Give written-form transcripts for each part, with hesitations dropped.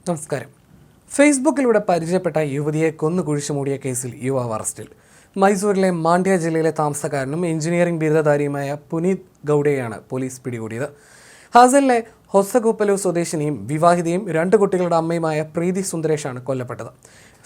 നമസ്കാരം. ഫേസ്ബുക്കിലൂടെ പരിചയപ്പെട്ട യുവതിയെ കൊന്നു കുഴിച്ചു മൂടിയ കേസിൽ യുവാവ് അറസ്റ്റിൽ. മൈസൂരിലെ മാണ്ഡ്യ ജില്ലയിലെ താമസക്കാരനും എഞ്ചിനീയറിംഗ് ബിരുദധാരിയുമായ പുനീത് ഗൌഡയെയാണ് പോലീസ് പിടികൂടിയത്. ഹാസലിലെ ഹൊസകുപ്പലു സ്വദേശിനിയും വിവാഹിതയും 2 കുട്ടികളുടെ അമ്മയുമായ പ്രീതി സുന്ദരേഷാണ് കൊല്ലപ്പെട്ടത്.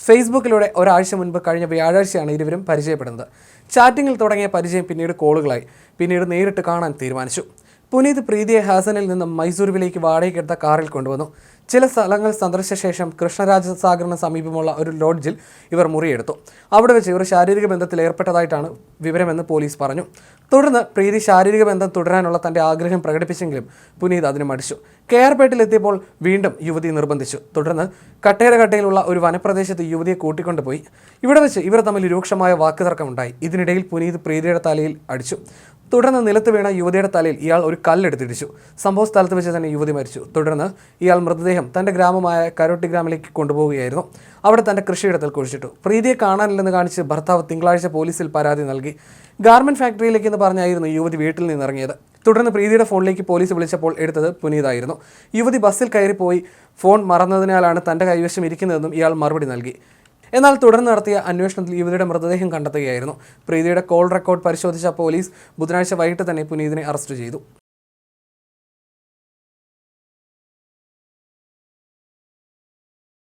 ഫേസ്ബുക്കിലൂടെ ഒരാഴ്ച മുൻപ് കഴിഞ്ഞ വ്യാഴാഴ്ചയാണ് ഇരുവരും പരിചയപ്പെടുന്നത്. ചാറ്റിങ്ങിൽ തുടങ്ങിയ പരിചയം പിന്നീട് കോളുകളായി, പിന്നീട് നേരിട്ട് കാണാൻ തീരുമാനിച്ചു. പുനീത് പ്രീതിയെ ഹാസനിൽ നിന്നും മൈസൂരുവിലേക്ക് വാടകയ്ക്കെടുത്ത കാറിൽ കൊണ്ടുവന്നു. ചില സ്ഥലങ്ങൾ സന്ദർശിച്ച ശേഷം കൃഷ്ണരാജസാഗറിന് സമീപമുള്ള ഒരു ലോഡ്ജിൽ ഇവർ മുറിയെടുത്തു. അവിടെ വെച്ച് ഇവർ ശാരീരിക ബന്ധത്തിൽ ഏർപ്പെട്ടതായിട്ടാണ് വിവരമെന്ന് പോലീസ് പറഞ്ഞു. തുടർന്ന് പ്രീതി ശാരീരിക ബന്ധം തുടരാനുള്ള തൻ്റെ ആഗ്രഹം പ്രകടിപ്പിച്ചെങ്കിലും പുനീത് അതിന് മടിച്ചു. കെയർപേട്ടിലെത്തിയപ്പോൾ വീണ്ടും യുവതി നിർബന്ധിച്ചു. തുടർന്ന് കട്ടേരകട്ടയിലുള്ള ഒരു വനപ്രദേശത്ത് യുവതിയെ കൂട്ടിക്കൊണ്ടുപോയി. ഇവിടെ വെച്ച് ഇവർ തമ്മിൽ രൂക്ഷമായ വാക്കുതർക്കമുണ്ടായി. ഇതിനിടയിൽ പുനീത് പ്രീതിയുടെ തലയിൽ അടിച്ചു. തുടർന്ന് നിലത്ത് വീണ യുവതിയുടെ തലയിൽ ഇയാൾ ഒരു കല്ലെടുത്തിടിച്ചു. സംഭവ സ്ഥലത്ത് വെച്ച് തന്നെ യുവതി മരിച്ചു. തുടർന്ന് ഇയാൾ മൃതദേഹം തൻ്റെ ഗ്രാമമായ കരോട്ടിഗ്രാമിലേക്ക് കൊണ്ടുപോവുകയായിരുന്നു. അവിടെ തൻ്റെ കൃഷിയിടത്തിൽ കുഴിച്ചിട്ടു. പ്രീതിയെ കാണാനില്ലെന്ന് കാണിച്ച് ഭർത്താവ് തിങ്കളാഴ്ച പോലീസിൽ പരാതി നൽകി. ഗാർമെന്റ് ഫാക്ടറിയിലേക്ക് എന്ന് പറഞ്ഞായിരുന്നു യുവതി വീട്ടിൽ നിന്നിറങ്ങിയത്. തുടർന്ന് പ്രീതിയുടെ ഫോണിലേക്ക് പോലീസ് വിളിച്ചപ്പോൾ എടുത്തത് പുനീതായിരുന്നു. യുവതി ബസ്സിൽ കയറിപ്പോയി ഫോൺ മറന്നതിനാലാണ് തൻ്റെ കൈവശം ഇരിക്കുന്നതെന്നും ഇയാൾ മറുപടി നൽകി. എന്നാൽ തുടർന്ന് നടത്തിയ അന്വേഷണത്തിൽ യുവതിയുടെ മൃതദേഹം കണ്ടെത്തുകയായിരുന്നു. പ്രീതിയുടെ കോൾ റെക്കോർഡ് പരിശോധിച്ച പോലീസ് ബുധനാഴ്ച വൈകിട്ട് തന്നെ പുനീതിനെ അറസ്റ്റ് ചെയ്തു.